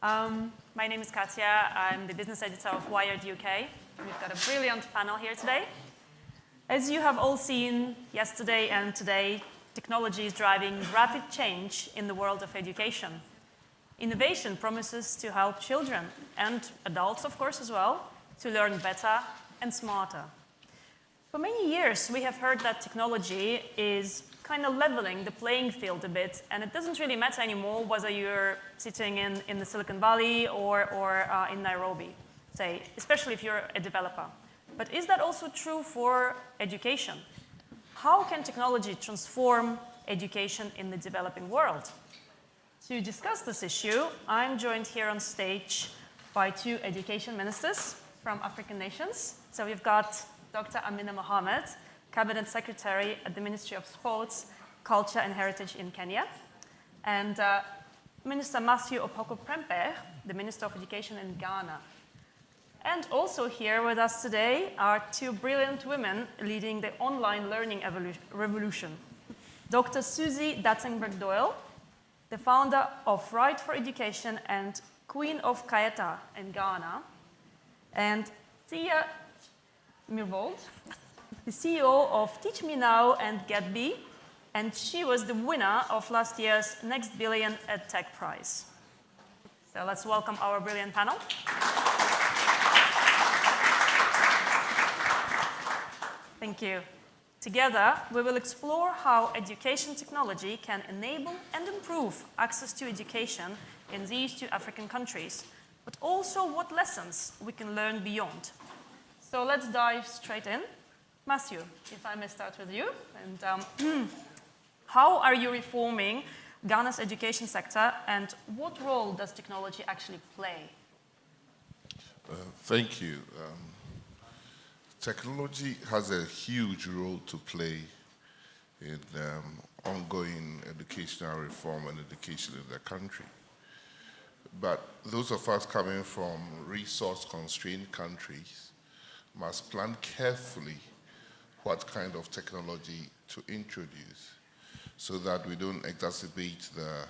My name is Katia. I'm the business editor of Wired UK. We've got a brilliant panel here today. As you have all seen yesterday and today, technology is driving rapid change in the world of education. Innovation promises to help children and adults, of course, as well, to learn better and smarter. For many years, we have heard that technology is kind of leveling the playing field a bit, and it doesn't really matter anymore whether you're sitting in the Silicon Valley or in Nairobi, say, especially if you're a developer. But is that also true for education? How can technology transform education in the developing world? To discuss this issue, I'm joined here on stage by two education ministers from African nations. So we've got Dr. Amina Mohamed, Cabinet Secretary at the Ministry of Sports, Culture and Heritage in Kenya, and Minister Matthew Opoko-Prempeh, the Minister of Education in Ghana. And also here with us today are two brilliant women leading the online learning revolution. Dr. Susie Datzenberg-Doyle, the founder of Right for Education and Queen of Kaeta in Ghana, and Thea Mirvold, the CEO of Teach Me Now and GetBe, and she was the winner of last year's Next Billion EdTech Prize. So let's welcome our brilliant panel. Thank you. Together, we will explore how education technology can enable and improve access to education in these two African countries, but also what lessons we can learn beyond. So let's dive straight in. Matthew, if I may start with you. And how are you reforming Ghana's education sector, and what role does technology actually play? Thank you. Technology has a huge role to play in ongoing educational reform and education in the country. But those of us coming from resource-constrained countries must plan carefully what kind of technology to introduce so that we don't exacerbate the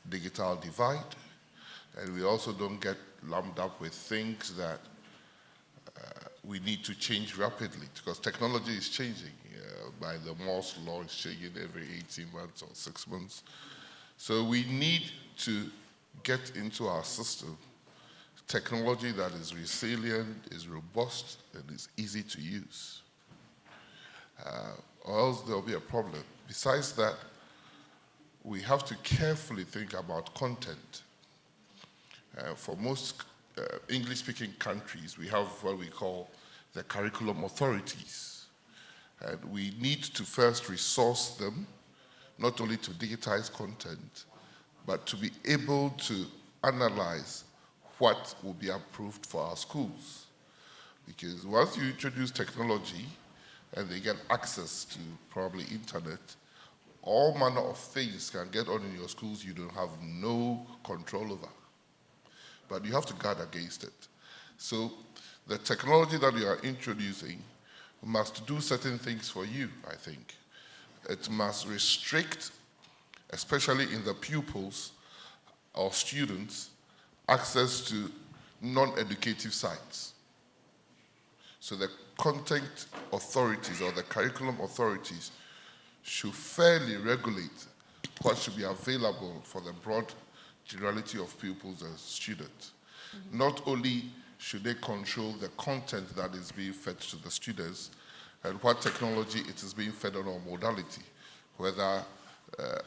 digital divide, and we also don't get lumped up with things that we need to change rapidly, because technology is changing. By the Moore's law, it's changing every 18 months or 6 months. So we need to get into our system technology that is resilient, is robust, and is easy to use. Or else there'll be a problem. Besides that, we have to carefully think about content. For most English-speaking countries, we have what we call the curriculum authorities. And we need to first resource them, not only to digitize content, but to be able to analyze what will be approved for our schools. Because once you introduce technology and they get access to probably internet, all manner of things can get on in your schools you don't have no control over. But you have to guard against it. So the technology that you are introducing must do certain things for you, I think. It must restrict, especially in the pupils or students, access to non-educative sites. So the content authorities or the curriculum authorities should fairly regulate what should be available for the broad generality of pupils and students. Mm-hmm. Not only should they control the content that is being fed to the students and what technology it is being fed on or modality, whether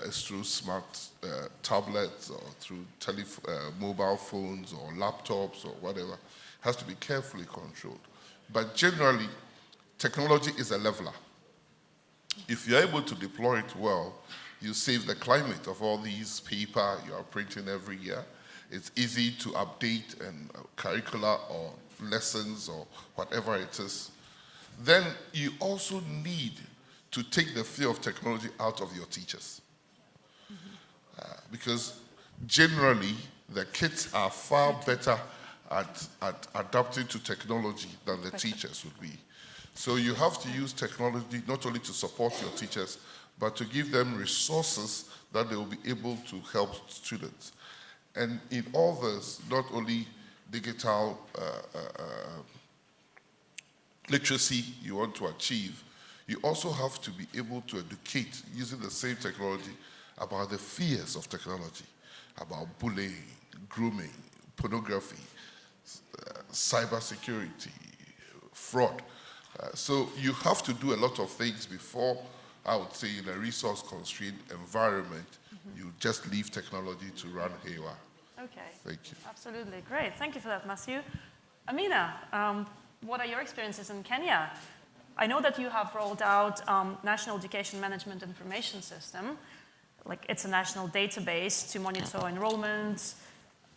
it's through smart tablets or through mobile phones or laptops or whatever, has to be carefully controlled. But generally, technology is a leveler. If you're able to deploy it well, you save the climate of all these paper you are printing every year. It's easy to update and curricula or lessons or whatever it is. Then you also need to take the fear of technology out of your teachers. Mm-hmm. Because generally, the kids are far better at adapting to technology than the teachers would be. So you have to use technology not only to support your teachers, but to give them resources that they will be able to help students. And in all this, not only digital literacy you want to achieve, you also have to be able to educate using the same technology about the fears of technology, about bullying, grooming, pornography, cybersecurity, fraud. So you have to do a lot of things before, I would say, in a resource-constrained environment, you just leave technology to run haywire. Okay. Thank you. Absolutely. Great. Thank you for that, Matthew. Amina, what are your experiences in Kenya? I know that you have rolled out National Education Management Information System. Like, it's a national database to monitor enrollment,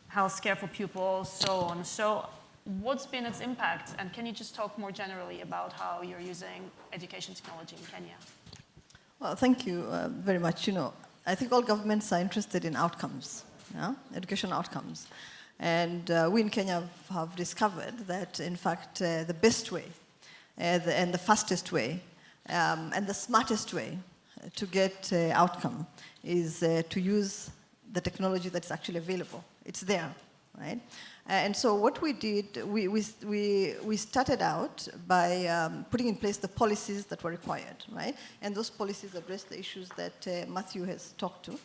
health care for pupils, so on. So what's been its impact? And can you just talk more generally about how you're using education technology in Kenya? Well, thank you very much. I think all governments are interested in outcomes, education outcomes. And we in Kenya have discovered that, in fact, the best way and the fastest way and the smartest way to get outcome is to use the technology that's actually available. It's there, right? And so what we did, we started out by putting in place the policies that were required, right? And those policies address the issues that Matthew has talked to,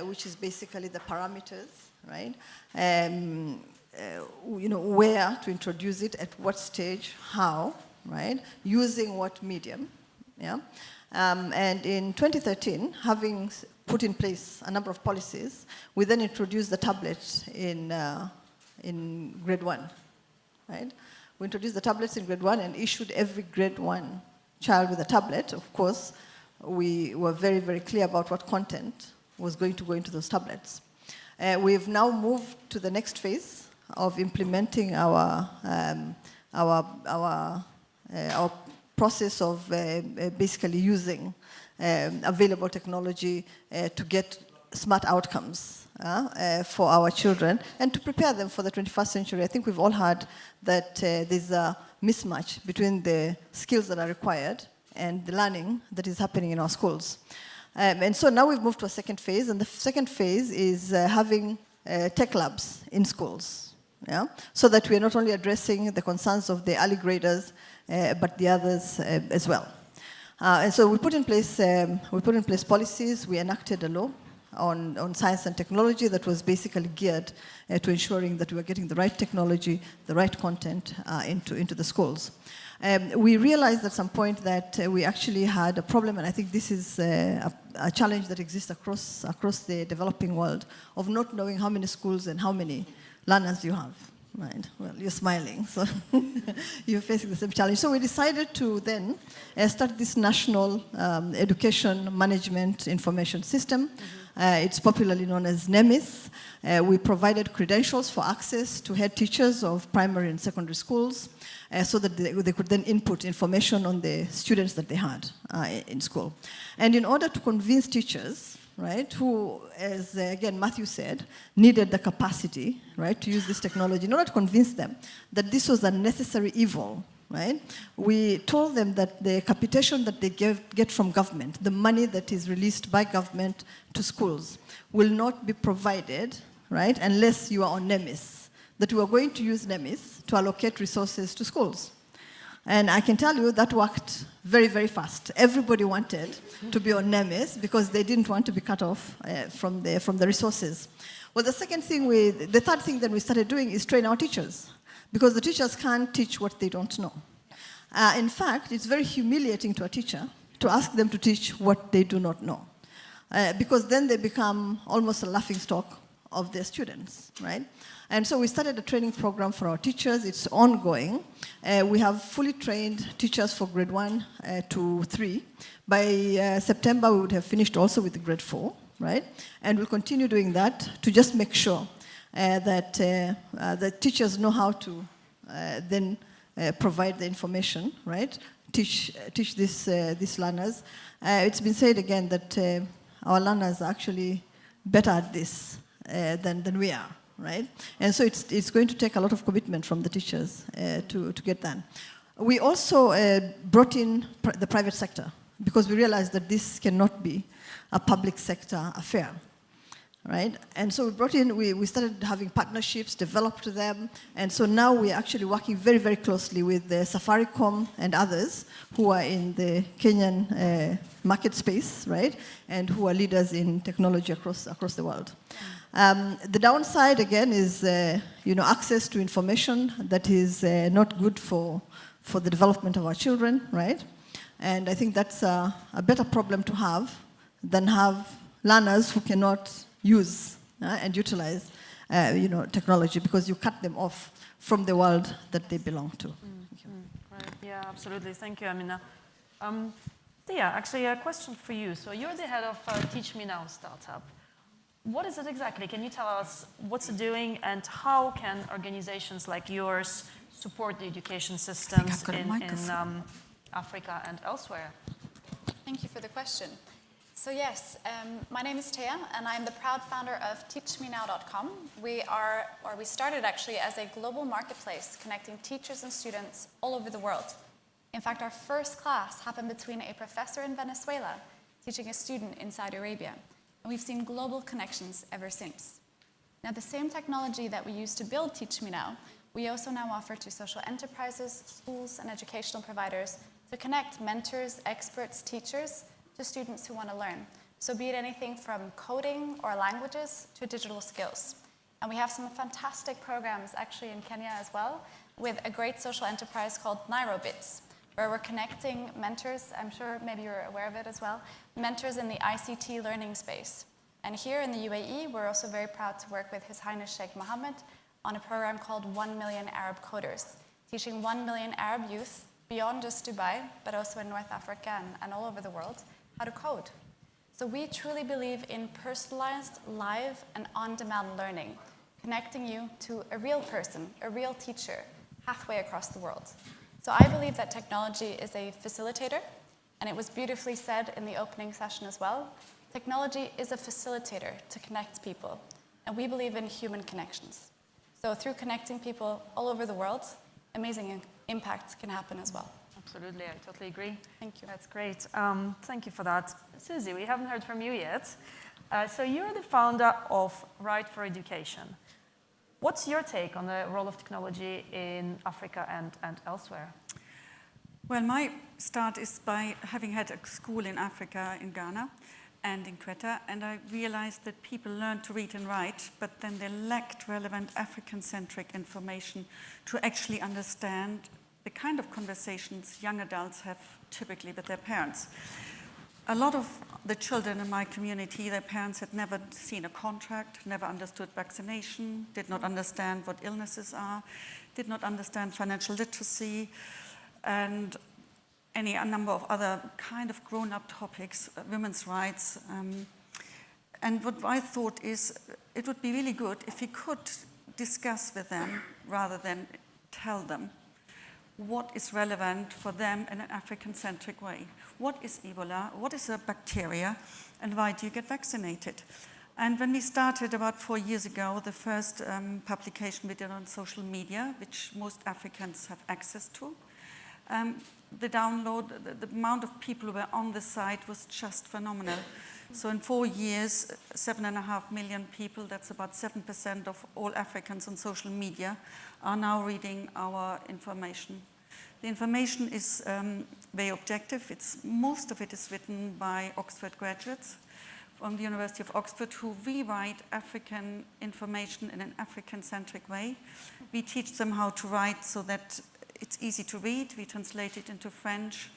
which is basically the parameters, right? Where to introduce it, at what stage, how, right? Using what medium, yeah? And in 2013, having put in place a number of policies, we then introduced the tablet in grade 1, right? We introduced the tablets in grade 1 and issued every grade 1 child with a tablet. Of course, we were very, very clear about what content was going to go into those tablets. We've now moved to the next phase of implementing our process of basically using available technology to get smart outcomes for our children and to prepare them for the 21st century. I think we've all heard that there's a mismatch between the skills that are required and the learning that is happening in our schools. And so now we've moved to a second phase, and the second phase is having tech labs in schools, so that we're not only addressing the concerns of the early graders, but the others as well. And so we put in place policies. We enacted a law on science and technology that was basically geared to ensuring that we were getting the right technology, the right content into the schools. We realized at some point that we actually had a problem, and I think this is a challenge that exists across the developing world, of not knowing how many schools and how many learners you have. Right. Well, you're smiling, so you're facing the same challenge. So we decided to then start this national education management information system. It's popularly known as NEMIS. We provided credentials for access to head teachers of primary and secondary schools so that they could then input information on the students that they had in school. And in order to convince teachers, right, who, as again Matthew said, needed the capacity, right, to use this technology, in order to convince them that this was a necessary evil, right, we told them that the capitation that they get from government, the money that is released by government to schools, will not be provided, right, unless you are on NEMIS, that we are going to use NEMIS to allocate resources to schools. And I can tell you that worked very, very fast. Everybody wanted to be on NEMIS because they didn't want to be cut off from the resources. Well, the third thing that we started doing is train our teachers, because the teachers can't teach what they don't know. In fact, it's very humiliating to a teacher to ask them to teach what they do not know, because then they become almost a laughingstock of their students, right? And so we started a training program for our teachers. It's ongoing. We have fully trained teachers for grade 1 to 3. By September, we would have finished also with the grade 4, right? And we'll continue doing that to just make sure that the teachers know how to then provide the information, right? Teach these learners. It's been said again that our learners are actually better at this than we are. Right? And so it's going to take a lot of commitment from the teachers to get that. We also brought in the private sector, because we realized that this cannot be a public sector affair. right? And so we brought in, we started having partnerships, developed them, and so now we're actually working very, very closely with the Safaricom and others who are in the Kenyan market space, right? And who are leaders in technology across the world. The downside, again, is access to information that is not good for the development of our children, right? And I think that's a better problem to have than have learners who cannot use and utilize technology, because you cut them off from the world that they belong to. Right. Yeah, absolutely. Thank you, Amina. Tia, actually a question for you. So you're the head of Teach Me Now startup. What is it exactly? Can you tell us what's it doing and how can organizations like yours support the education systems in Africa and elsewhere? Thank you for the question. So yes, my name is Tia, and I'm the proud founder of teachmenow.com. We started actually as a global marketplace connecting teachers and students all over the world. In fact, our first class happened between a professor in Venezuela teaching a student in Saudi Arabia. And we've seen global connections ever since. Now, the same technology that we used to build Teach Me Now, we also now offer to social enterprises, schools, and educational providers to connect mentors, experts, teachers to students who want to learn. So be it anything from coding or languages to digital skills. And we have some fantastic programs actually in Kenya as well, with a great social enterprise called NairoBits, where we're connecting mentors, I'm sure maybe you're aware of it as well, mentors in the ICT learning space. And here in the UAE, we're also very proud to work with His Highness Sheikh Mohammed on a program called 1 Million Arab Coders, teaching 1 million Arab youth beyond just Dubai, but also in North Africa and all over the world, how to code. So we truly believe in personalized, live, and on-demand learning, connecting you to a real person, a real teacher, halfway across the world. So I believe that technology is a facilitator, and it was beautifully said in the opening session as well. Technology is a facilitator to connect people, and we believe in human connections. So through connecting people all over the world, amazing impacts can happen as well. Absolutely, I totally agree. Thank you. That's great. Thank you for that. Susie, we haven't heard from you yet. So you're the founder of Right for Education. What's your take on the role of technology in Africa and elsewhere? Well, my start is by having had a school in Africa, in Ghana and in Quetta, and I realized that people learned to read and write, but then they lacked relevant African-centric information to actually understand the kind of conversations young adults have typically with their parents. A lot of the children in my community, their parents had never seen a contract, never understood vaccination, did not understand what illnesses are, did not understand financial literacy, and a number of other kind of grown-up topics, women's rights. And what I thought is it would be really good if we could discuss with them rather than tell them what is relevant for them in an African-centric way. What is Ebola? What is a bacteria? And why do you get vaccinated? And when we started about 4 years ago, the first publication we did on social media, which most Africans have access to, the amount of people who were on the site was just phenomenal. So in 4 years, 7.5 million people, that's about 7% of all Africans on social media, are now reading our information. The information is very objective. Most of it is written by Oxford graduates from the University of Oxford who rewrite African information in an African-centric way. We teach them how to write so that it's easy to read. We translate it into French.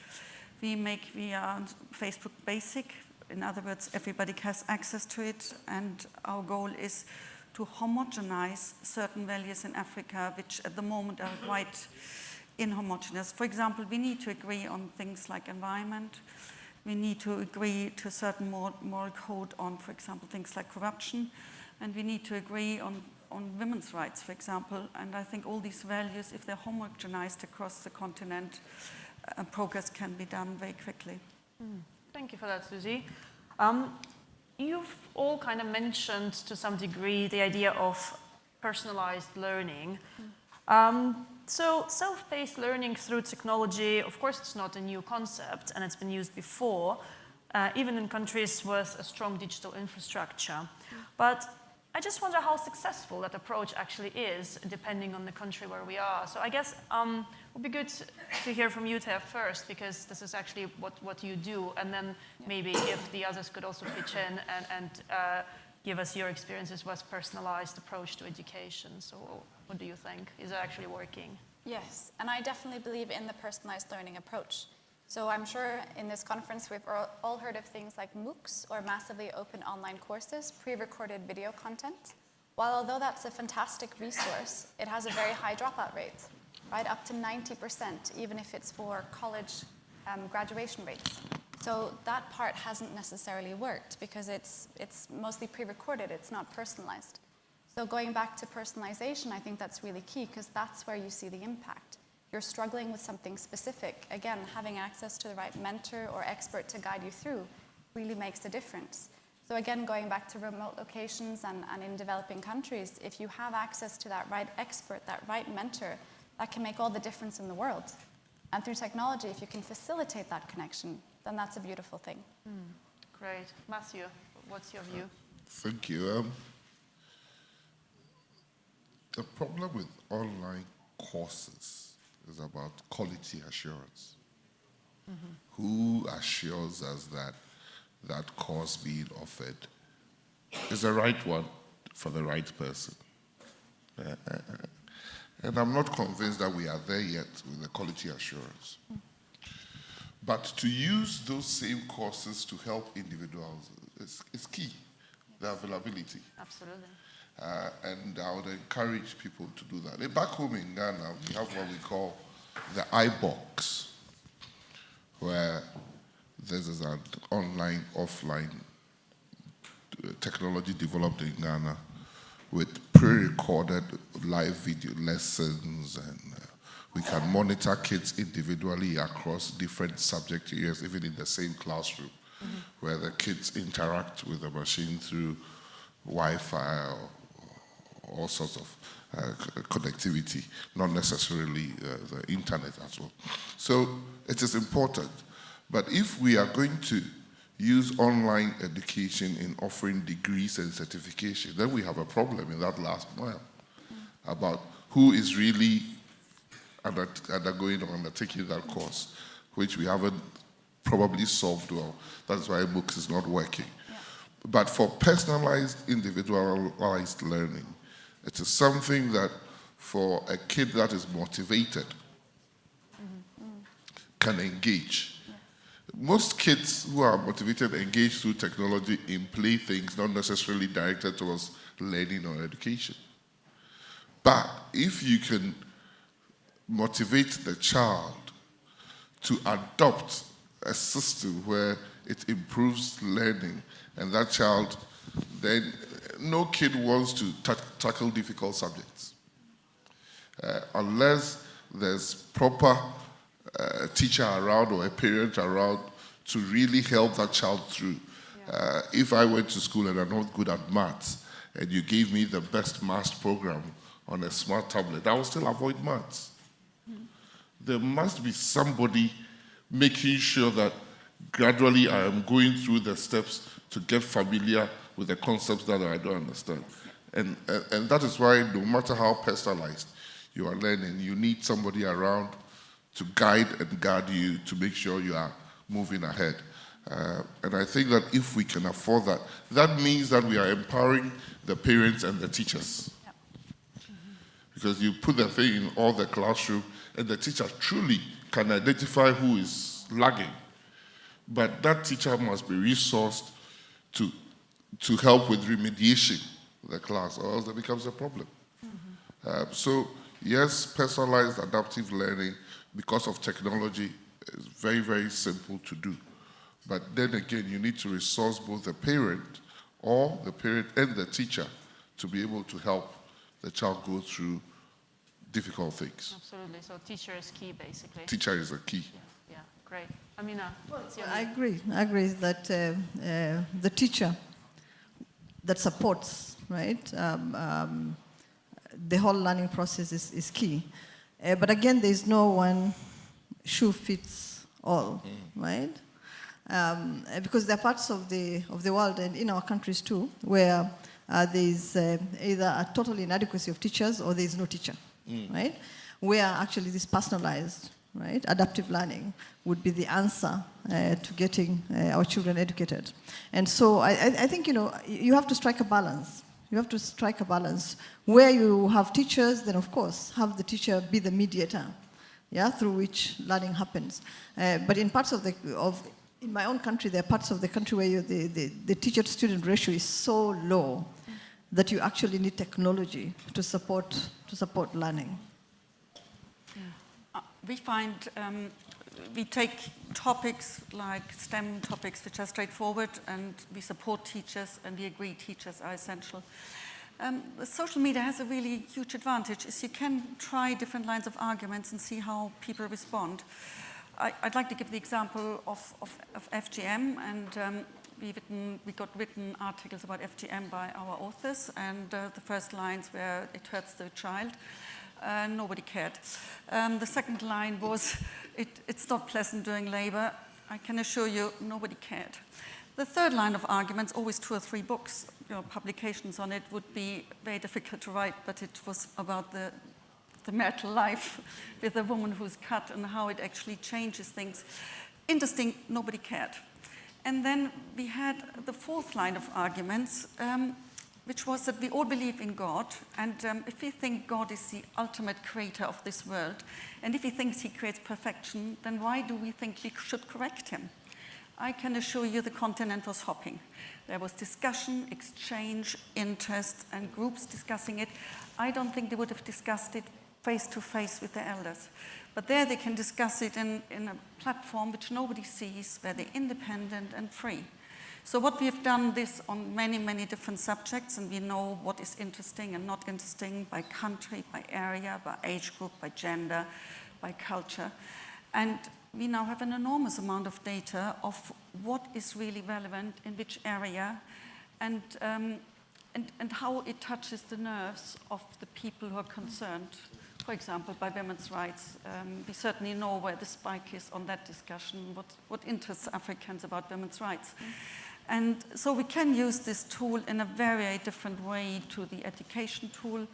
We are Facebook basic. In other words, everybody has access to it, and our goal is to homogenize certain values in Africa, which at the moment are quite inhomogeneous. For example, we need to agree on things like environment. We need to agree to a certain moral code on, for example, things like corruption. And we need to agree on women's rights, for example. And I think all these values, if they're homogenized across the continent, progress can be done very quickly. Thank you for that, Susie. You've all kind of mentioned to some degree the idea of personalized learning. So self-paced learning through technology, of course, it's not a new concept, and it's been used before, even in countries with a strong digital infrastructure. But I just wonder how successful that approach actually is, depending on the country where we are. So I guess it would be good to hear from you, Thea, first, because this is actually what you do, and then maybe if the others could also pitch in and give us your experiences with personalized approach to education. So what do you think? Is it actually working? Yes, and I definitely believe in the personalized learning approach. So I'm sure in this conference we've all heard of things like MOOCs, or massively open online courses, pre-recorded video content. While although that's a fantastic resource, it has a very high dropout rate, right? Up to 90%, even if it's for college graduation rates. So that part hasn't necessarily worked because it's mostly pre-recorded, it's not personalized. So going back to personalization, I think that's really key because that's where you see the impact. You're struggling with something specific, again, having access to the right mentor or expert to guide you through really makes a difference. So again, going back to remote locations and in developing countries, if you have access to that right expert, that right mentor, that can make all the difference in the world. And through technology, if you can facilitate that connection, then that's a beautiful thing. Great. Matthew, what's your view? Thank you. The problem with online courses is about quality assurance. Who assures us that that course being offered is the right one for the right person? And I'm not convinced that we are there yet with the quality assurance. But to use those same courses to help individuals is key, the availability. Absolutely. And I would encourage people to do that. Back home in Ghana, we have what we call the iBox, where this is an online, offline technology developed in Ghana with pre-recorded live video lessons, and we can monitor kids individually across different subject areas, even in the same classroom, where the kids interact with the machine through Wi-Fi or all sorts of connectivity, not necessarily the internet as well. So it is important. But if we are going to use online education in offering degrees and certification, then we have a problem in that last mile about who is really undertaking that course, which we haven't probably solved well. That's why MOOCs is not working. Yeah. But for personalized, individualized learning, it is something that for a kid that is motivated can engage. Yeah. Most kids who are motivated engage through technology in play things, not necessarily directed towards learning or education. But if you can motivate the child to adopt a system where it improves learning, and that child, then no kid wants to tackle difficult subjects unless there's proper teacher around or a parent around to really help that child through. Yeah. If I went to school and I'm not good at maths, and you gave me the best maths program on a smart tablet, I will still avoid maths. There must be somebody making sure that gradually I am going through the steps to get familiar with the concepts that I don't understand. And that is why no matter how personalized you are learning, you need somebody around to guide and guard you to make sure you are moving ahead. And I think that if we can afford that, that means that we are empowering the parents and the teachers. Yep. Because you put the thing in all the classroom, and the teacher truly can identify who is lagging. But that teacher must be resourced to help with remediation of the class, or else it becomes a problem. So yes, personalized adaptive learning, because of technology, is very, very simple to do. But then again, you need to resource both the parent and the teacher to be able to help the child go through difficult things. Absolutely. So teacher is key, basically. Teacher is a key. Yeah, great. Amina, what's your I agree that the teacher that supports, right, the whole learning process is key. But again, there is no one shoe fits all, right? Because there are parts of the world, and in our countries too, where there's either a total inadequacy of teachers or there's no teacher, right? Where actually this personalized, right, adaptive learning would be the answer to getting our children educated. And so I think, you have to strike a balance. You have to strike a balance. Where you have teachers, then of course, have the teacher be the mediator, through which learning happens. But in parts in my own country, there are parts of the country where the teacher-to-student ratio is so low that you actually need technology to support learning. We find we take topics like STEM topics, which are straightforward, and we support teachers, and we agree teachers are essential. The social media has a really huge advantage, is you can try different lines of arguments and see how people respond. I'd like to give the example of FGM, and we got written articles about FGM by our authors, and the first lines were, "It hurts the child." Nobody cared. The second line was, it's not pleasant during labor. I can assure you, nobody cared. The third line of arguments, always 2 or 3 books, publications on it, would be very difficult to write, but it was about the marital life with a woman who's cut and how it actually changes things. Interesting, nobody cared. And then we had the fourth line of arguments, which was that we all believe in God, and if we think God is the ultimate creator of this world, and if he thinks he creates perfection, then why do we think we should correct him? I can assure you the continent was hopping. There was discussion, exchange, interest, and groups discussing it. I don't think they would have discussed it face-to-face with their elders. But there they can discuss it in a platform which nobody sees, where they're independent and free. So what we have done this on many, many different subjects, and we know what is interesting and not interesting by country, by area, by age group, by gender, by culture. And we now have an enormous amount of data of what is really relevant in which area, and how it touches the nerves of the people who are concerned. For example, by women's rights. We certainly know where the spike is on that discussion, what interests Africans about women's rights. And so we can use this tool in a very different way to the education tool,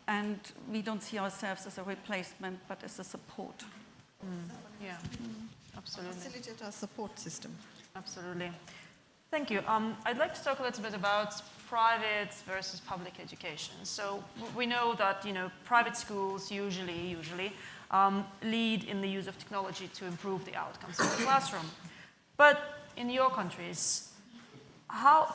and we don't see ourselves as a replacement, but as a support. Yeah, absolutely. Facilitate our support system. Absolutely. Thank you. I'd like to talk a little bit about private versus public education. So we know that private schools usually lead in the use of technology to improve the outcomes in the classroom. But in your countries,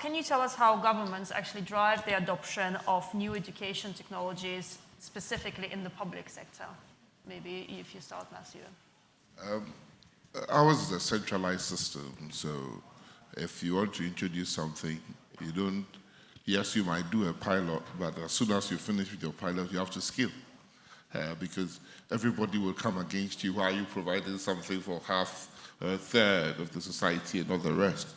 can you tell us how governments actually drive the adoption of new education technologies, specifically in the public sector? Maybe if you start, Matthew. Ours is a centralized system, so if you want to introduce something, yes, you might do a pilot, but as soon as you finish with your pilot, you have to scale. Because everybody will come against you. Why are you providing something for half, a third of the society and not the rest?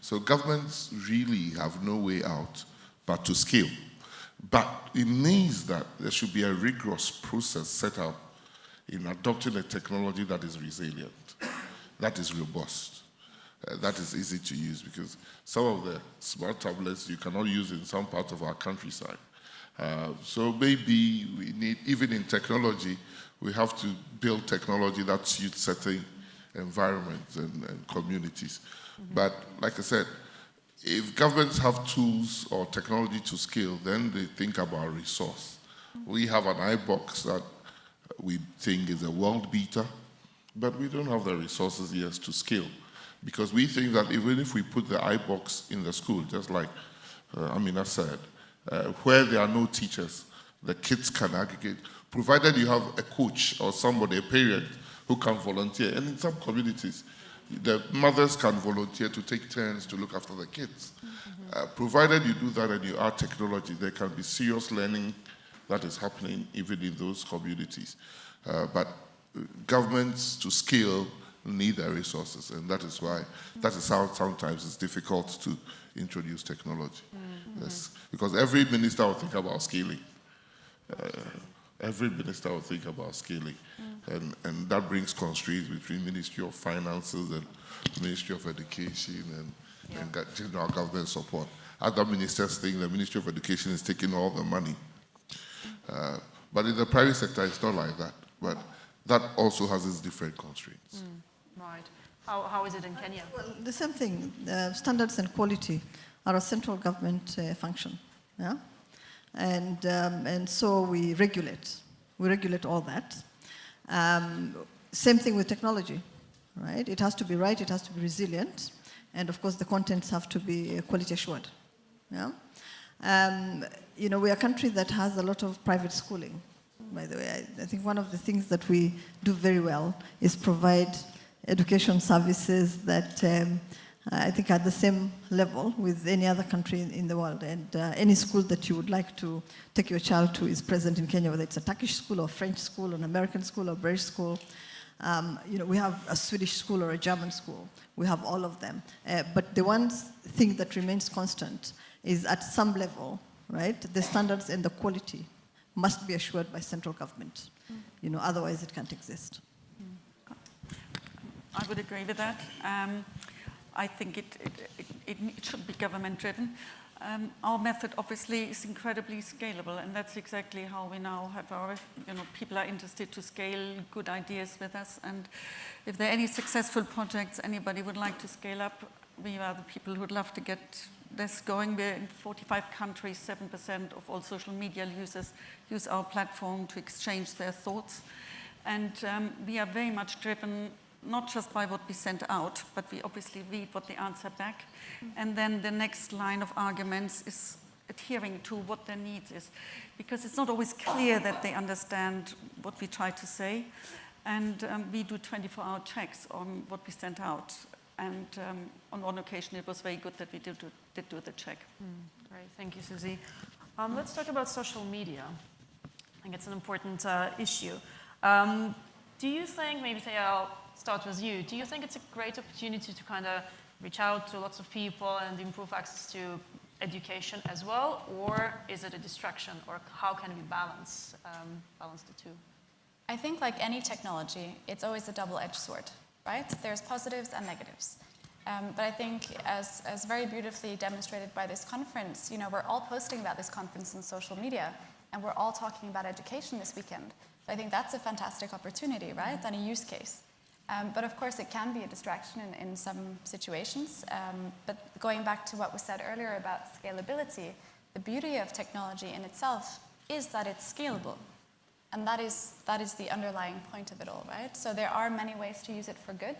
So governments really have no way out but to scale. But it means that there should be a rigorous process set up in adopting a technology that is resilient, that is robust, that is easy to use, because some of the smart tablets you cannot use in some parts of our countryside. So maybe we need, even in technology, we have to build technology that suits certain environments and communities. But like I said, if governments have tools or technology to scale, then they think about resource. We have an iBox that we think is a world beater, but we don't have the resources yet to scale. Because we think that even if we put the iBox in the school, just like Amina said, where there are no teachers, the kids can aggregate, provided you have a coach or somebody, a parent, who can volunteer. And in some communities, the mothers can volunteer to take turns to look after the kids. Provided you do that and you add technology, there can be serious learning that is happening even in those communities. But governments to scale need their resources, and that is how sometimes it's difficult to introduce technology. Yes, because every minister will think about scaling. Every minister will think about scaling. And that brings constraints between Ministry of Finances and Ministry of Education and general government support. other ministers think the Ministry of Education is taking all the money. But in the private sector, it's not like that. But that also has its different constraints. Right. How is it in Kenya? Well, the same thing. Standards and quality are a central government function, yeah, and so we regulate. We regulate all that. Same thing with technology, right? It has to be right. It has to be resilient, and of course the contents have to be quality assured. Yeah. You know, we are a country that has a lot of private schooling. By the way, I think one of the things that we do very well is provide education services that I think are at the same level with any other country in the world. And any school that you would like to take your child to is present in Kenya, whether it's a Turkish school or French school or an American school or British school. You know, we have a Swedish school or a German school. We have all of them. But the one thing that remains constant is at some level, right, the standards and the quality must be assured by central government. You know, otherwise it can't exist. I would agree with that. I think it should be government-driven. Our method obviously is incredibly scalable, and that's exactly how we now have our, you know, people are interested to scale good ideas with us. And if there are any successful projects anybody would like to scale up, we are the people who would love to get this going. We're in 45 countries, 7% of all social media users use our platform to exchange their thoughts. And we are very much driven not just by what we send out, but we obviously read what they answer back. And then the next line of arguments is adhering to what their needs is. Because it's not always clear that they understand what we try to say. And we do 24-hour checks on what we send out. And on one occasion, it was very good that we did do the check. Great, thank you, Susie. Let's talk about social media. I think it's an important issue. Do you think, maybe Thea, I'll start with you, do you think it's a great opportunity to kind of reach out to lots of people and improve access to education as well, or is it a distraction, or how can we balance the two? I think like any technology, it's always a double-edged sword, right? There's positives and negatives. But I think as very beautifully demonstrated by this conference, you know, we're all posting about this conference on social media, and we're all talking about education this weekend. So I think that's a fantastic opportunity, right? And a use case. But of course, it can be a distraction in some situations. But going back to what was said earlier about scalability, the beauty of technology in itself is that it's scalable. And that is the underlying point of it all, right? So there are many ways to use it for good.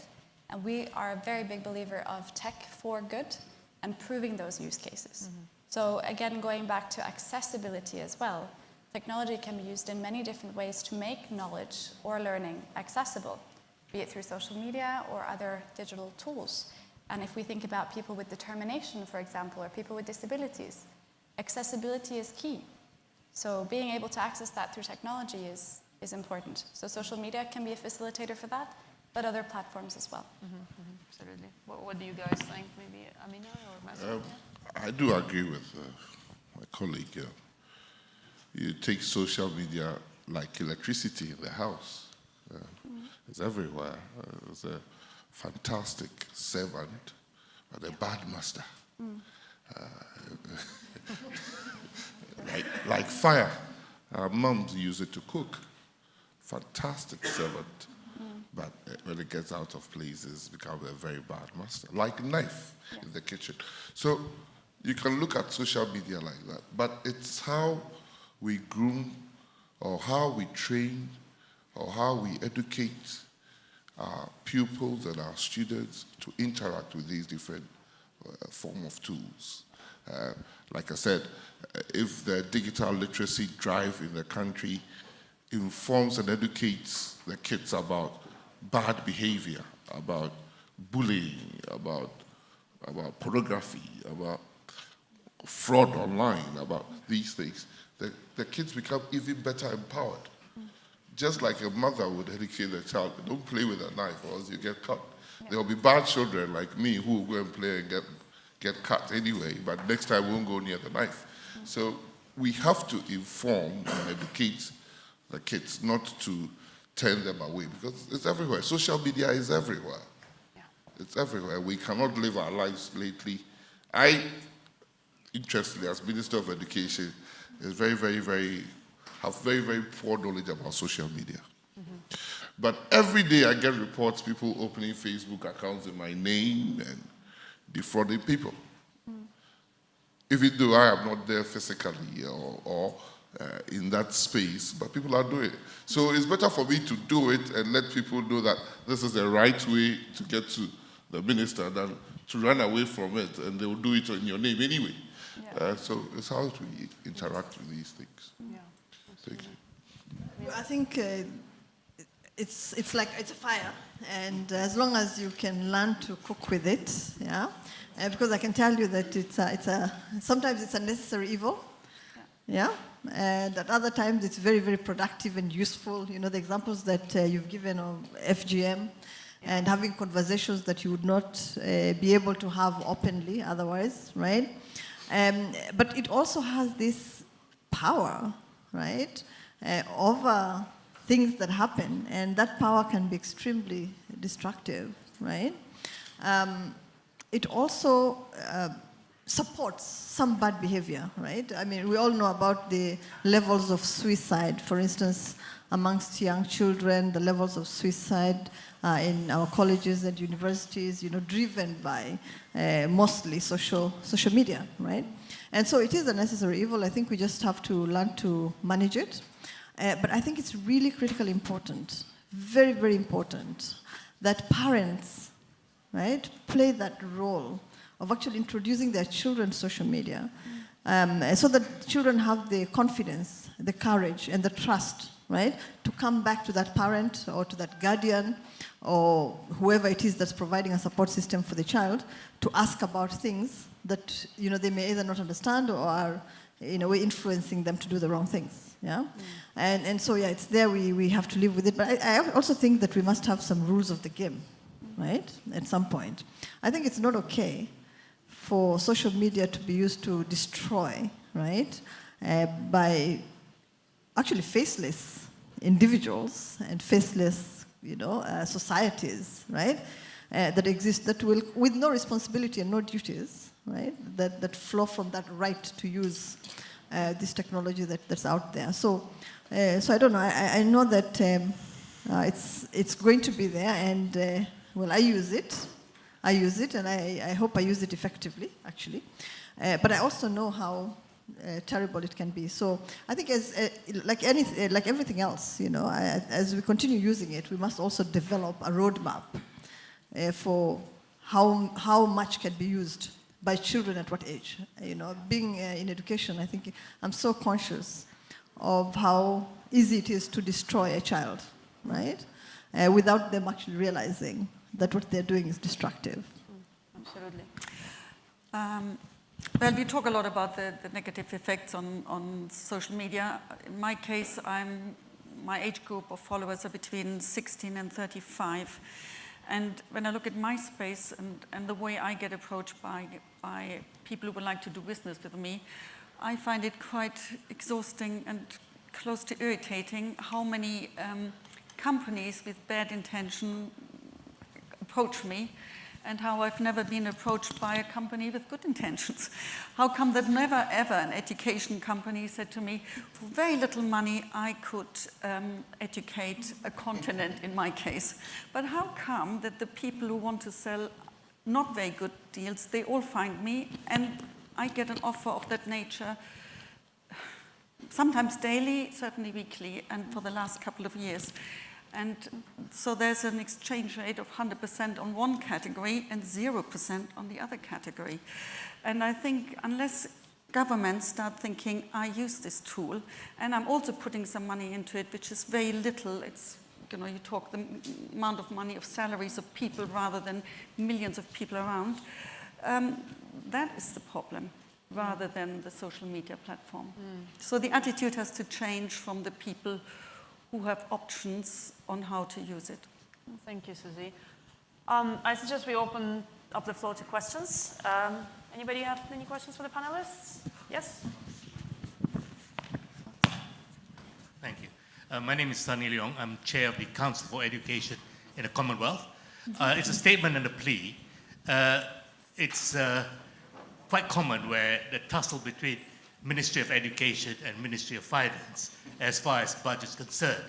And we are a very big believer of tech for good and proving those use cases. So again, going back to accessibility as well, technology can be used in many different ways to make knowledge or learning accessible, be it through social media or other digital tools. And if we think about people with determination, for example, or people with disabilities, accessibility is key. So being able to access that through technology is important. So social media can be a facilitator for that, but other platforms as well. Absolutely. What do you guys think? Maybe Amina or Mazen? I do agree with my colleague. You take social media like electricity in the house. It's everywhere. It's a fantastic servant, but a bad master. Like fire. Our moms use it to cook. Fantastic servant. But when it gets out of place, it's become a very bad master. Like a knife in the kitchen. So you can look at social media like that, but it's how we groom or how we train or how we educate our pupils and our students to interact with these different form of tools. Like I said, if the digital literacy drive in the country informs and educates the kids about bad behavior, about bullying, about pornography, about fraud online, about these things, the kids become even better empowered. Just like a mother would educate a child, don't play with a knife or else you get cut. There will be bad children like me who will go and play and get cut anyway, but next time we won't go near the knife. So we have to inform and educate the kids, not to turn them away, because it's everywhere. Social media is everywhere. It's everywhere. We cannot live our lives lately. I interestingly, as Minister of Education, is have very, very poor knowledge about social media. But every day I get reports, people opening Facebook accounts in my name and defrauding people. Even though I am not there physically or in that space, but people are doing it. So it's better for me to do it and let people know that this is the right way to get to the minister than to run away from it, and they will do it in your name anyway. Yeah. So it's how we interact with these things. Yeah. Thank you. I think it's like it's a fire, and as long as you can learn to cook with it, yeah. Because I can tell you that sometimes it's a necessary evil, yeah. And at other times it's very, very productive and useful. You know, the examples that you've given of FGM and having conversations that you would not be able to have openly otherwise, right? But it also has this power, right, over things that happen, and that power can be extremely destructive, right? It also supports some bad behavior, right? I mean, we all know about the levels of suicide, for instance, amongst young children, the levels of suicide in our colleges and universities, you know, driven by mostly social media, right? And so it is a necessary evil. I think we just have to learn to manage it. But I think it's really critically important, very, very important, that parents, right, play that role of actually introducing their children to social media, so that children have the confidence, the courage, and the trust, right, to come back to that parent or to that guardian or whoever it is that's providing a support system for the child to ask about things that, you know, they may either not understand or are, in a way, influencing them to do the wrong things. Yeah, and so it's there. We have to live with it. But I also think that we must have some rules of the game, right? At some point, I think it's not okay for social media to be used to destroy, right, by actually faceless individuals and faceless, you know, societies, right, that exist that will with no responsibility and no duties, right, that flow from that right to use this technology that's out there. So I don't know. I know that it's going to be there, and well, I use it, and I hope I use it effectively, actually. But I also know how terrible it can be. So I think, like everything else, you know, as we continue using it, we must also develop a roadmap for how much can be used by children at what age. You know, being in education, I think I'm so conscious of how easy it is to destroy a child, right? Without them actually realizing that what they're doing is destructive. Absolutely. Well, we talk a lot about the negative effects on social media. In my case, my age group of followers are between 16 and 35. And when I look at my space and the way I get approached by people who would like to do business with me, I find it quite exhausting and close to irritating how many companies with bad intention approach me, and how I've never been approached by a company with good intentions. How come that never ever an education company said to me, for very little money I could educate a continent in my case. But how come that the people who want to sell not very good deals, they all find me, and I get an offer of that nature sometimes daily, certainly weekly, and for the last couple of years. And so there's an exchange rate of 100% on one category and 0% on the other category. And I think unless governments start thinking, I use this tool, and I'm also putting some money into it, which is very little. It's, you know, you talk the amount of money of salaries of people rather than millions of people around. That is the problem, rather than the social media platform. So the attitude has to change from the people who have options on how to use it. Thank you, Susie. I suggest we open up the floor to questions. Anybody have any questions for the panelists? Yes? Thank you. My name is Sunny Leong. I'm chair of the Council for Education in the Commonwealth. It's a statement and a plea. quite common where the tussle between Ministry of Education and Ministry of Finance as far as budget is concerned.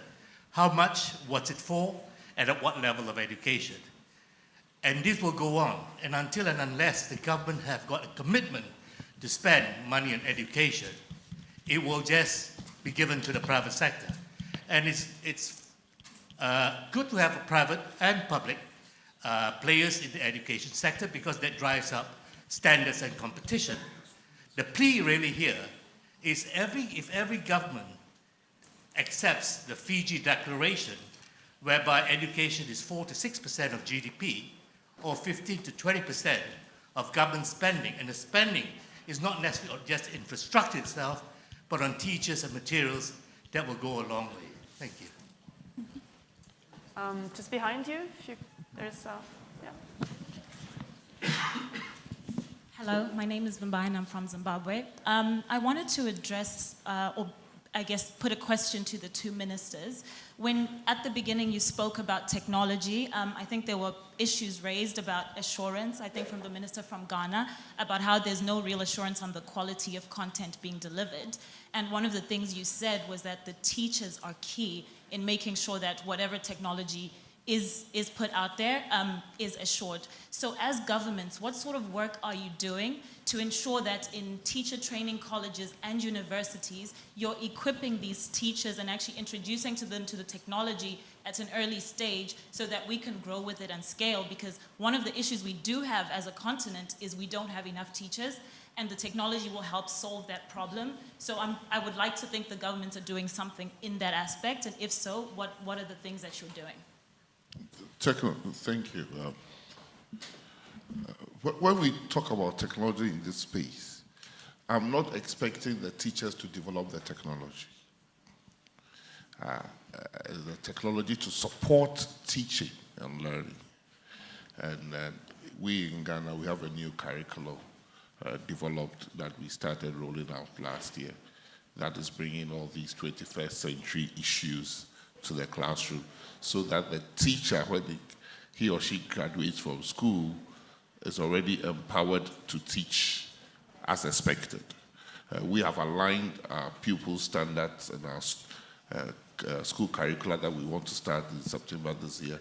How much, what's it for, and at what level of education? And this will go on, and until and unless the government have got a commitment to spend money on education, it will just be given to the private sector. And it's good to have a private and public players in the education sector because that drives up standards and competition. The plea really here is if every government accepts the Fiji Declaration, whereby education is 4 to 6% of GDP, or 15 to 20% of government spending, and the spending is not necessarily on just infrastructure itself, but on teachers and materials, that will go a long way. Thank you. Just behind you, there's, yeah. Hello, my name is Vimbai and I'm from Zimbabwe. I wanted to address, or I guess put a question to the two ministers. When at the beginning you spoke about technology, I think there were issues raised about assurance, I think from the minister from Ghana, about how there's no real assurance on the quality of content being delivered. And one of the things you said was that the teachers are key in making sure that whatever technology is put out there is assured. So as governments, what sort of work are you doing to ensure that in teacher training colleges and universities, you're equipping these teachers and actually introducing to them to the technology at an early stage so that we can grow with it and scale? Because one of the issues we do have as a continent is we don't have enough teachers, and the technology will help solve that problem. So I would like to think the governments are doing something in that aspect, and if so, what are the things that you're doing? Thank you. When we talk about technology in this space, I'm not expecting the teachers to develop the technology. The technology to support teaching and learning. And we in Ghana, we have a new curriculum developed that we started rolling out last year that is bringing all these 21st century issues to the classroom so that the teacher, when he or she graduates from school, is already empowered to teach as expected. We have aligned our pupil standards and our school curricula that we want to start in September this year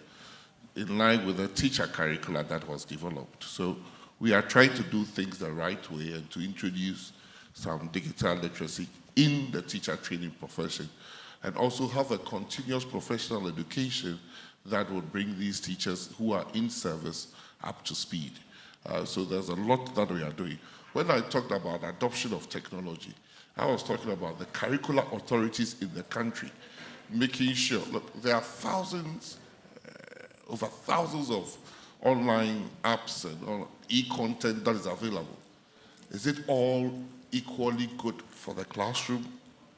in line with the teacher curricula that was developed. So we are trying to do things the right way and to introduce some digital literacy in the teacher training profession, and also have a continuous professional education that would bring these teachers who are in service up to speed. So there's a lot that we are doing. When I talked about adoption of technology, I was talking about the curricular authorities in the country, making sure, look, there are thousands, over thousands of online apps and e-content that is available. Is it all equally good for the classroom?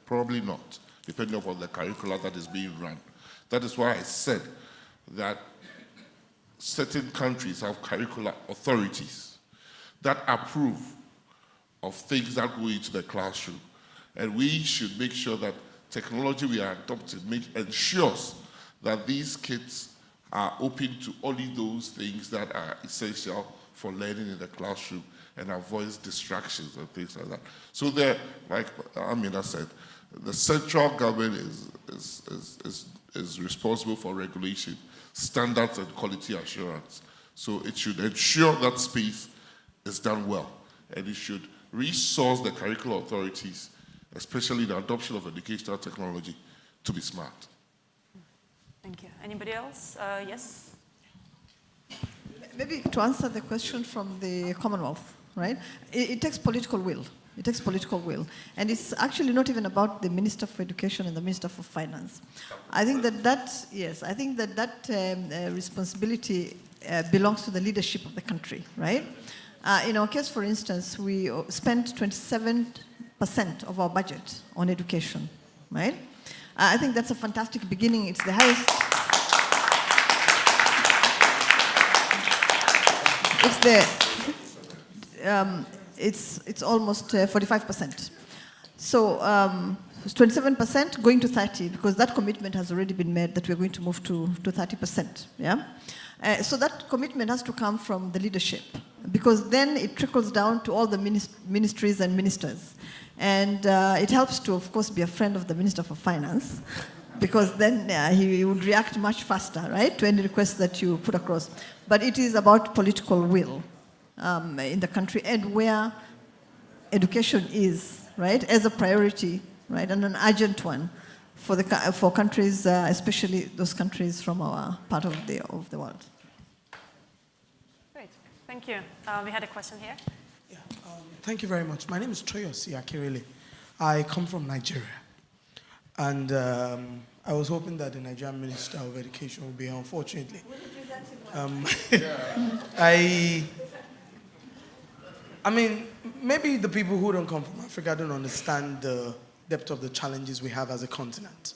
Probably not, depending upon the curricula that is being run. That is why I said that certain countries have curricular authorities that approve of things that go into the classroom. And we should make sure that technology we are adopting ensures that these kids are open to only those things that are essential for learning in the classroom and avoids distractions and things like that. So there, like Amina said, the central government is responsible for regulation, standards and quality assurance. So it should ensure that space is done well, and it should resource the curricular authorities, especially the adoption of educational technology, to be smart. Thank you. Anybody else? Yes? Maybe to answer the question from the Commonwealth, right? It takes political will. It takes political will. And it's actually not even about the Minister for Education and the Minister for Finance. I think that responsibility belongs to the leadership of the country, right? In our case, for instance, we spent 27% of our budget on education, right? I think that's a fantastic beginning. It's the highest. It's almost 45%. So it's 27% going to 30, because that commitment has already been made that we're going to move to 30%. Yeah. So that commitment has to come from the leadership, because then it trickles down to all the ministries and ministers. And it helps to, of course, be a friend of the Minister for Finance, because then he would react much faster, right, to any request that you put across. But it is about political will in the country and where education is, right, as a priority, right, and an urgent one for countries, especially those countries from our part of the world. Great, thank you. We had a question here. Yeah, thank you very much. My name is Toyosi Akirele. I come from Nigeria. And I was hoping that the Nigerian Minister of Education would be here, unfortunately. I mean, maybe the people who don't come from Africa don't understand the depth of the challenges we have as a continent.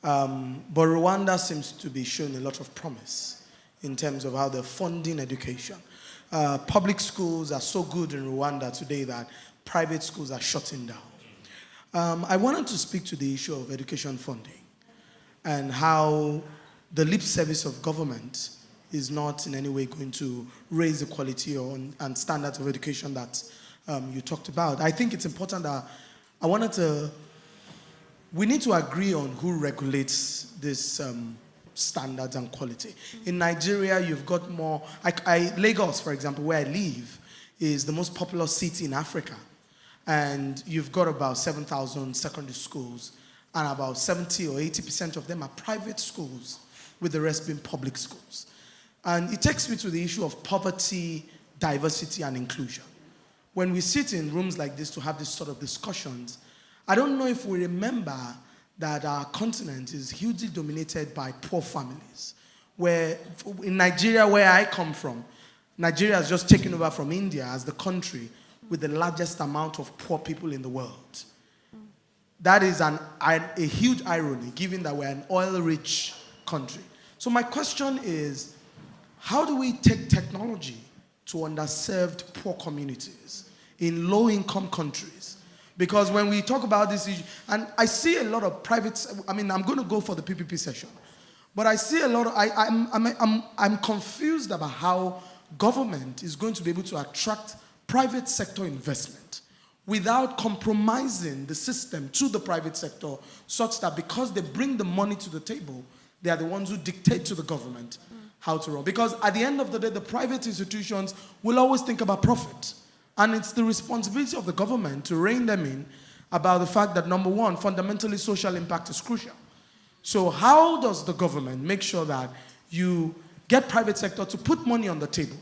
But Rwanda seems to be showing a lot of promise in terms of how they're funding education. Public schools are so good in Rwanda today that private schools are shutting down. I wanted to speak to the issue of education funding and how the lip service of government is not in any way going to raise the quality and standards of education that you talked about. I think it's important that we need to agree on who regulates this standards and quality. In Nigeria, you've got more, Lagos, for example, where I live, is the most populous city in Africa. And you've got about 7,000 secondary schools, and about 70 or 80% of them are private schools, with the rest being public schools. And it takes me to the issue of poverty, diversity, and inclusion. When we sit in rooms like this to have this sort of discussions, I don't know if we remember that our continent is hugely dominated by poor families. Where, in Nigeria, where I come from, Nigeria has just taken over from India as the country with the largest amount of poor people in the world. That is a huge irony, given that we're an oil-rich country. So my question is, how do we take technology to underserved poor communities in low-income countries? Because when we talk about this issue, and I see a lot of private, I'm going to go for the PPP session, but I see a lot of, I'm confused about how government is going to be able to attract private sector investment without compromising the system to the private sector, such that because they bring the money to the table, they are the ones who dictate to the government how to run. Because at the end of the day, the private institutions will always think about profit. And it's the responsibility of the government to rein them in about the fact that, number one, fundamentally social impact is crucial. So how does the government make sure that you get private sector to put money on the table?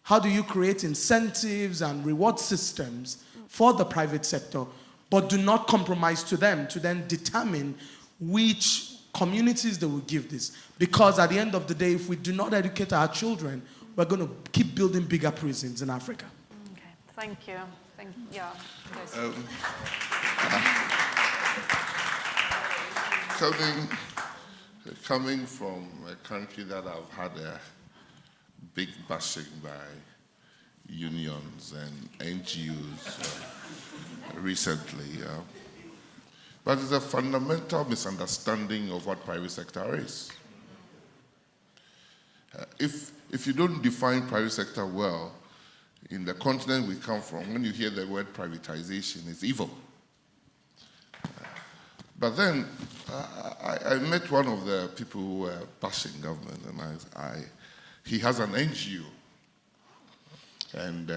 How do you create incentives and reward systems for the private sector, but do not compromise to them to then determine which communities they will give this? Because at the end of the day, if we do not educate our children, we're going to keep building bigger prisons in Africa. Okay, thank you. Yeah. Coming from a country that I've had a big bashing by unions and NGOs recently. But it's a fundamental misunderstanding of what private sector is. If you don't define private sector well, in the continent we come from, when you hear the word privatization, it's evil. But then I met one of the people who were bashing government, and he has an NGO. And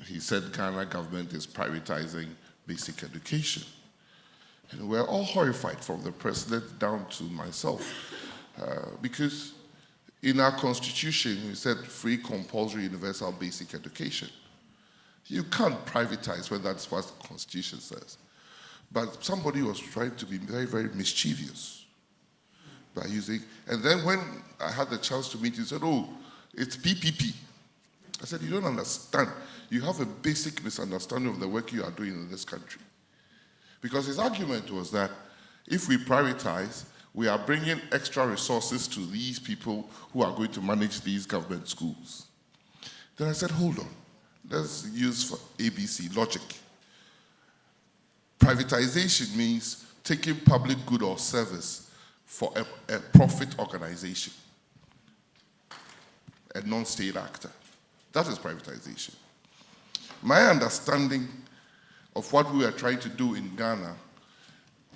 he said Ghana government is privatizing basic education. And we're all horrified, from the president down to myself, because in our constitution, we said free, compulsory, universal basic education. You can't privatize when that's what the constitution says. But somebody was trying to be very, very mischievous by using, and then when I had the chance to meet, he said, oh, it's PPP. I said, you don't understand. You have a basic misunderstanding of the work you are doing in this country. Because his argument was that if we privatize, we are bringing extra resources to these people who are going to manage these government schools. Then I said, hold on. Let's use for ABC logic. Privatization means taking public good or service for a profit organization, a non-state actor. That is privatization. My understanding of what we are trying to do in Ghana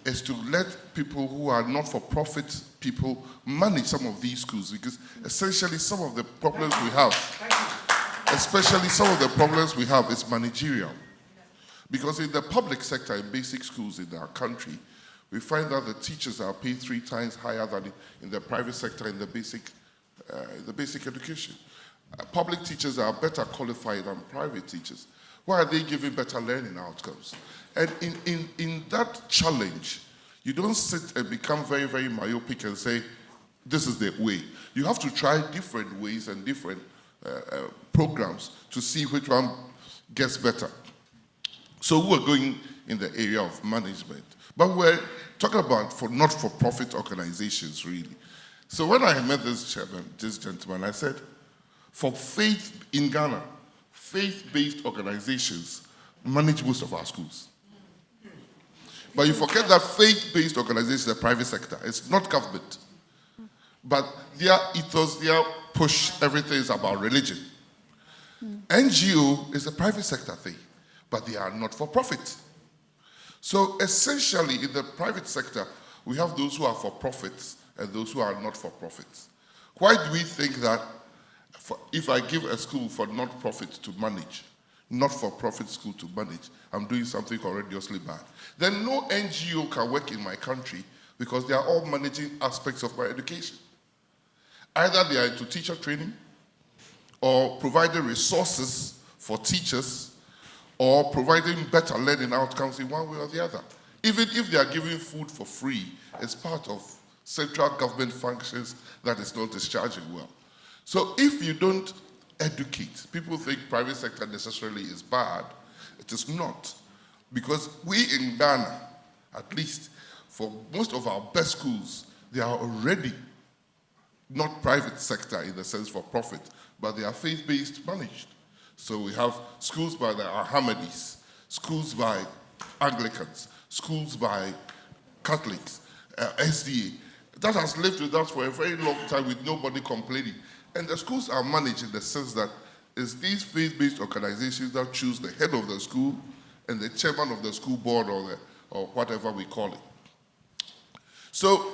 is to let people who are not-for-profit people manage some of these schools, because essentially some of the problems we have, is managerial. Because in the public sector, in basic schools in our country, we find that the teachers are paid 3 times higher than in the private sector in the basic education. Public teachers are better qualified than private teachers. Why are they giving better learning outcomes? And in that challenge, you don't sit and become very, very myopic and say, this is the way. You have to try different ways and different programs to see which one gets better. So we're going in the area of management. But we're talking about for not-for-profit organizations, really. So when I met this gentleman, I said, for faith in Ghana, faith-based organizations manage most of our schools. But you forget that faith-based organizations are the private sector. It's not government. But their ethos, their push, everything is about religion. NGO is a private sector thing, but they are not for profit. So essentially, in the private sector, we have those who are for profits and those who are not for profits. Why do we think that if I give a school for not-profit to manage, not-for-profit school to manage, I'm doing something horrendously bad? Then no NGO can work in my country because they are all managing aspects of my education. Either they are into teacher training or providing resources for teachers or providing better learning outcomes in one way or the other. Even if they are giving food for free, it's part of central government functions that is not discharging well. So if you don't educate, people think private sector necessarily is bad. It is not. Because we in Ghana, at least for most of our best schools, they are already not private sector in the sense for profit, but they are faith-based managed. So we have schools by the Ahmadis, schools by Anglicans, schools by Catholics, SDA. That has lived with us for a very long time with nobody complaining. And the schools are managed in the sense that it's these faith-based organizations that choose the head of the school and the chairman of the school board or whatever we call it. So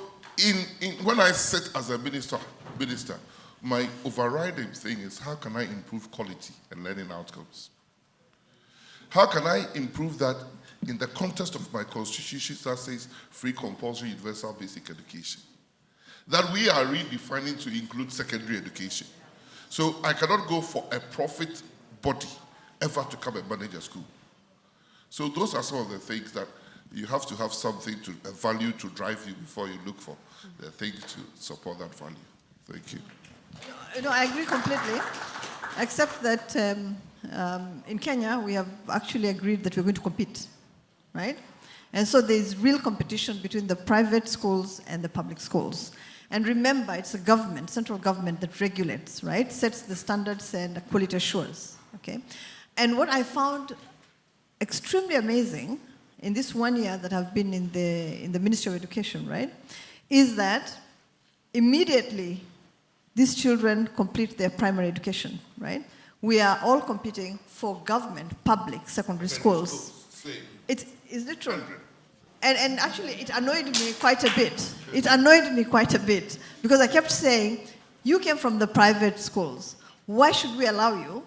when I sit as a minister, my overriding thing is how can I improve quality and learning outcomes? How can I improve that in the context of my constitution that says free, compulsory, universal basic education? That we are redefining to include secondary education. So I cannot go for a profit body ever to come and manage a school. So those are some of the things that you have to have something, a value to drive you before you look for the thing to support that value. Thank you. I agree completely, except that in Kenya, we have actually agreed that we're going to compete, right? And so there's real competition between the private schools and the public schools. And remember, it's the government, central government that regulates, right? Sets the standards and quality assures, okay? And what I found extremely amazing in this 1 year that I've been in the Ministry of Education, right, is that immediately these children complete their primary education, right? We are all competing for government, public, secondary schools. Is it true? And actually, it annoyed me quite a bit. It annoyed me quite a bit because I kept saying, you came from the private schools. Why should we allow you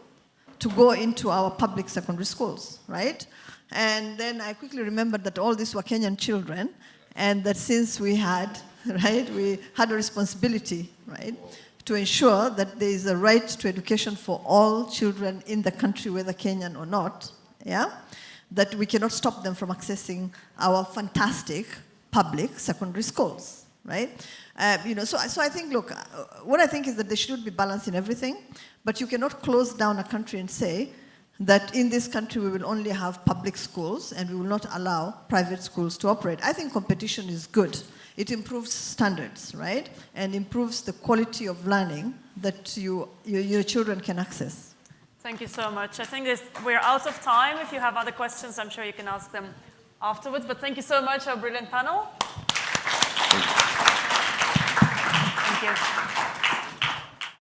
to go into our public secondary schools, right? And then I quickly remembered that all these were Kenyan children and that since we had a responsibility, right, to ensure that there is a right to education for all children in the country, whether Kenyan or not, yeah? That we cannot stop them from accessing our fantastic public secondary schools, right? So I think, look, what I think is that there should be balance in everything, but you cannot close down a country and say that in this country we will only have public schools and we will not allow private schools to operate. I think competition is good. It improves standards, right? And improves the quality of learning that your children can access. Thank you so much. I think we're out of time. If you have other questions, I'm sure you can ask them afterwards. But thank you so much, our brilliant panel. Thank you.